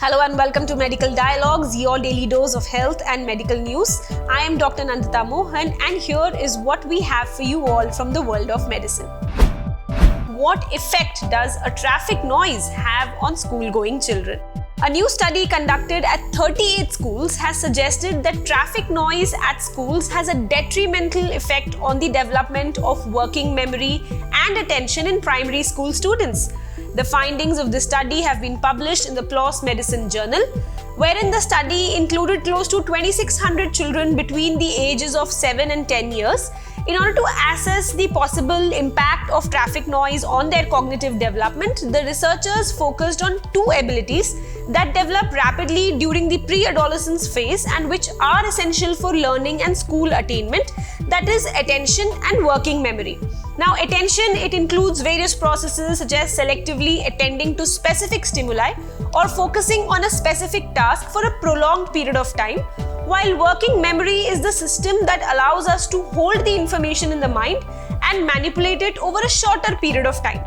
Hello and welcome to Medical Dialogues, your daily dose of health and medical news. I am Dr. Nandita Mohan and here is what we have for you all from the world of medicine. What effect does a traffic noise have on school-going children? A new study conducted at 38 schools has suggested that traffic noise at schools has a detrimental effect on the development of working memory and attention in primary school students. The findings of the study have been published in the PLOS Medicine Journal, wherein the study included close to 2,600 children between the ages of 7 and 10 years in order to assess the possible impact of traffic noise on their cognitive development. The researchers focused on two abilities that develop rapidly during the pre-adolescence phase and which are essential for learning and school attainment, that is attention and working memory. Now, attention, it includes various processes such as selectively attending to specific stimuli or focusing on a specific task for a prolonged period of time, while working memory is the system that allows us to hold the information in the mind and manipulate it over a shorter period of time.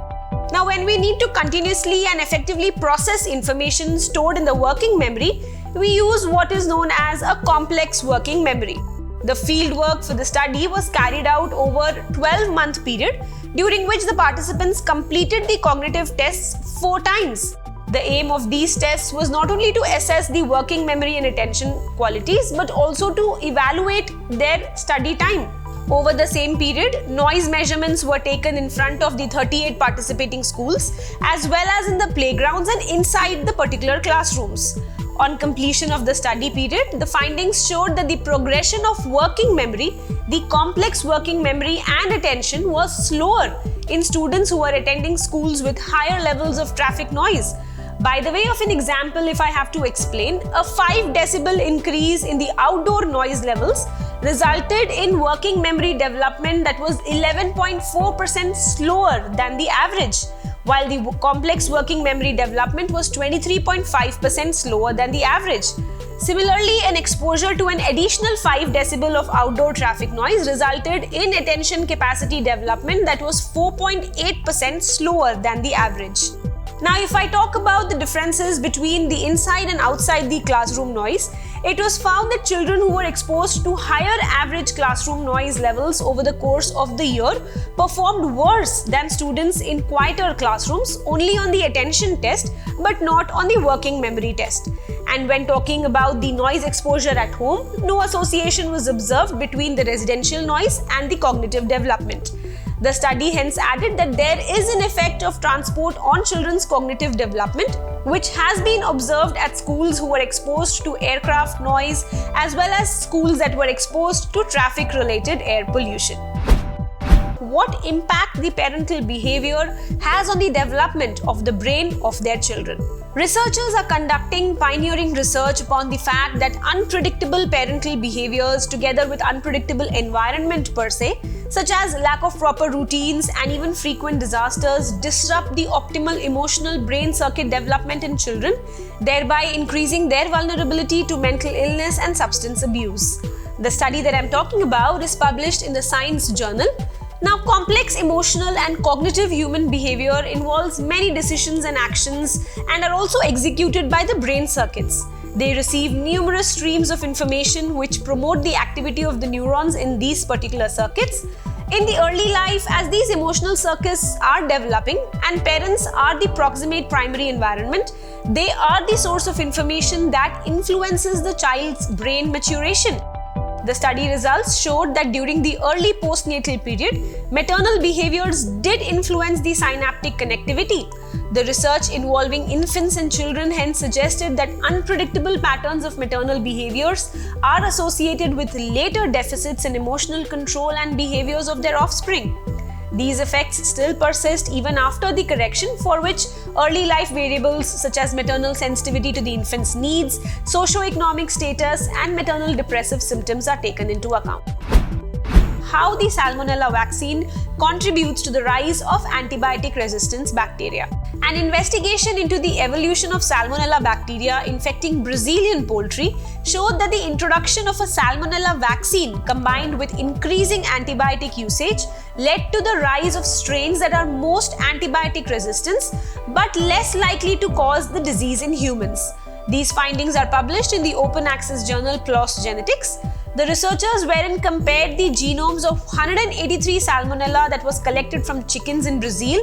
Now, when we need to continuously and effectively process information stored in the working memory, we use what is known as a complex working memory. The fieldwork for the study was carried out over a 12-month period, during which the participants completed the cognitive tests 4 times. The aim of these tests was not only to assess the working memory and attention qualities, but also to evaluate their study time. Over the same period, noise measurements were taken in front of the 38 participating schools, as well as in the playgrounds and inside the particular classrooms. On completion of the study period, the findings showed that the progression of working memory, the complex working memory and attention was slower in students who were attending schools with higher levels of traffic noise. By the way of an example, if I have to explain, a 5 decibel increase in the outdoor noise levels resulted in working memory development that was 11.4% slower than the average, while the complex working memory development was 23.5% slower than the average. Similarly, an exposure to an additional 5 decibel of outdoor traffic noise resulted in attention capacity development that was 4.8% slower than the average. Now, if I talk about the differences between the inside and outside the classroom noise, it was found that children who were exposed to higher average classroom noise levels over the course of the year performed worse than students in quieter classrooms only on the attention test but not on the working memory test. And when talking about the noise exposure at home, no association was observed between the residential noise and the cognitive development. The study hence added that there is an effect of transport on children's cognitive development, which has been observed at schools who were exposed to aircraft noise as well as schools that were exposed to traffic-related air pollution. What impact the parental behavior has on the development of the brain of their children? Researchers are conducting pioneering research upon the fact that unpredictable parental behaviors together with unpredictable environment per se, such as lack of proper routines and even frequent disasters, disrupt the optimal emotional brain circuit development in children, thereby increasing their vulnerability to mental illness and substance abuse. The study that I'm talking about is published in the Science Journal. Now, complex emotional and cognitive human behavior involves many decisions and actions and are also executed by the brain circuits. They receive numerous streams of information which promote the activity of the neurons in these particular circuits. In the early life, as these emotional circuits are developing and parents are the proximate primary environment, they are the source of information that influences the child's brain maturation. The study results showed that during the early postnatal period, maternal behaviors did influence the synaptic connectivity. The research involving infants and children hence suggested that unpredictable patterns of maternal behaviors are associated with later deficits in emotional control and behaviors of their offspring. These effects still persist even after the correction, for which early life variables such as maternal sensitivity to the infant's needs, socioeconomic status, and maternal depressive symptoms are taken into account. How the Salmonella vaccine contributes to the rise of antibiotic-resistant bacteria. An investigation into the evolution of Salmonella bacteria infecting Brazilian poultry showed that the introduction of a Salmonella vaccine combined with increasing antibiotic usage led to the rise of strains that are most antibiotic resistant but less likely to cause the disease in humans. These findings are published in the open access journal PLOS Genetics. The researchers wherein compared the genomes of 183 Salmonella that was collected from chickens in Brazil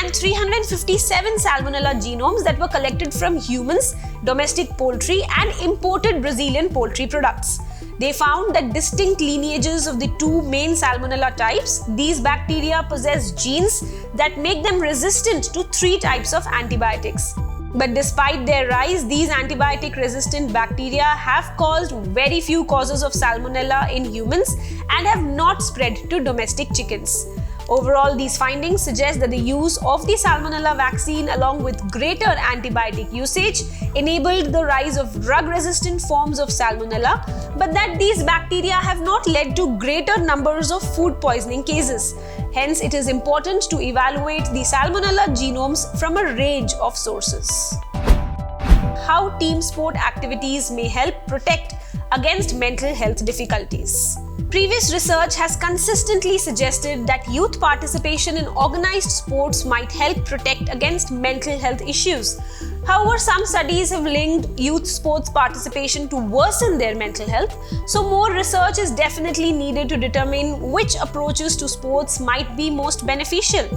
and 357 Salmonella genomes that were collected from humans, domestic poultry and imported Brazilian poultry products. They found that distinct lineages of the two main Salmonella types, these bacteria possess genes that make them resistant to 3 types of antibiotics. But despite their rise, these antibiotic-resistant bacteria have caused very few causes of Salmonella in humans and have not spread to domestic chickens. Overall, these findings suggest that the use of the Salmonella vaccine along with greater antibiotic usage enabled the rise of drug-resistant forms of Salmonella, but that these bacteria have not led to greater numbers of food poisoning cases. Hence, it is important to evaluate the Salmonella genomes from a range of sources. How team sport activities may help protect against mental health difficulties. Previous research has consistently suggested that youth participation in organized sports might help protect against mental health issues. However, some studies have linked youth sports participation to worsen their mental health, so more research is definitely needed to determine which approaches to sports might be most beneficial.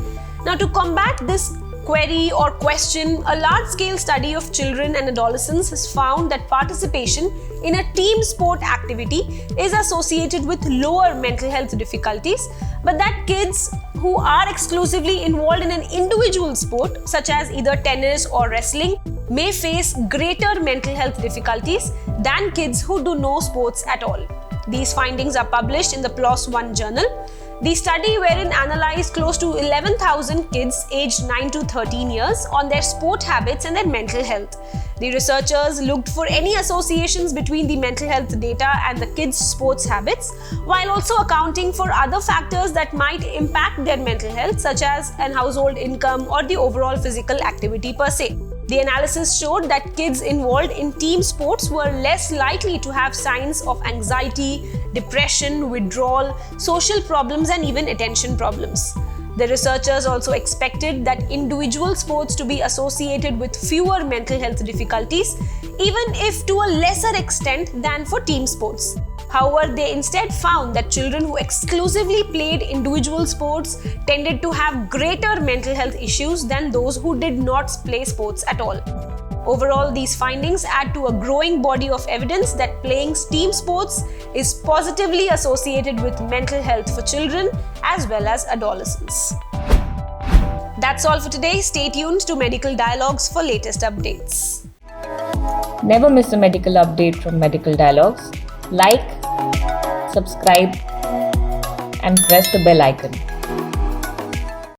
Now, to combat this query or question, a large-scale study of children and adolescents has found that participation in a team sport activity is associated with lower mental health difficulties, but that kids who are exclusively involved in an individual sport, such as either tennis or wrestling, may face greater mental health difficulties than kids who do no sports at all. These findings are published in the PLOS One journal. The study wherein analyzed close to 11,000 kids aged 9 to 13 years on their sport habits and their mental health. The researchers looked for any associations between the mental health data and the kids' sports habits, while also accounting for other factors that might impact their mental health, such as an household income or the overall physical activity per se. The analysis showed that kids involved in team sports were less likely to have signs of anxiety, depression, withdrawal, social problems, and even attention problems. The researchers also expected that individual sports to be associated with fewer mental health difficulties, even if to a lesser extent than for team sports. However, they instead found that children who exclusively played individual sports tended to have greater mental health issues than those who did not play sports at all. Overall, these findings add to a growing body of evidence that playing team sports is positively associated with mental health for children as well as adolescents. That's all for today. Stay tuned to Medical Dialogues for latest updates. Never miss a medical update from Medical Dialogues. Like, subscribe, and press the bell icon.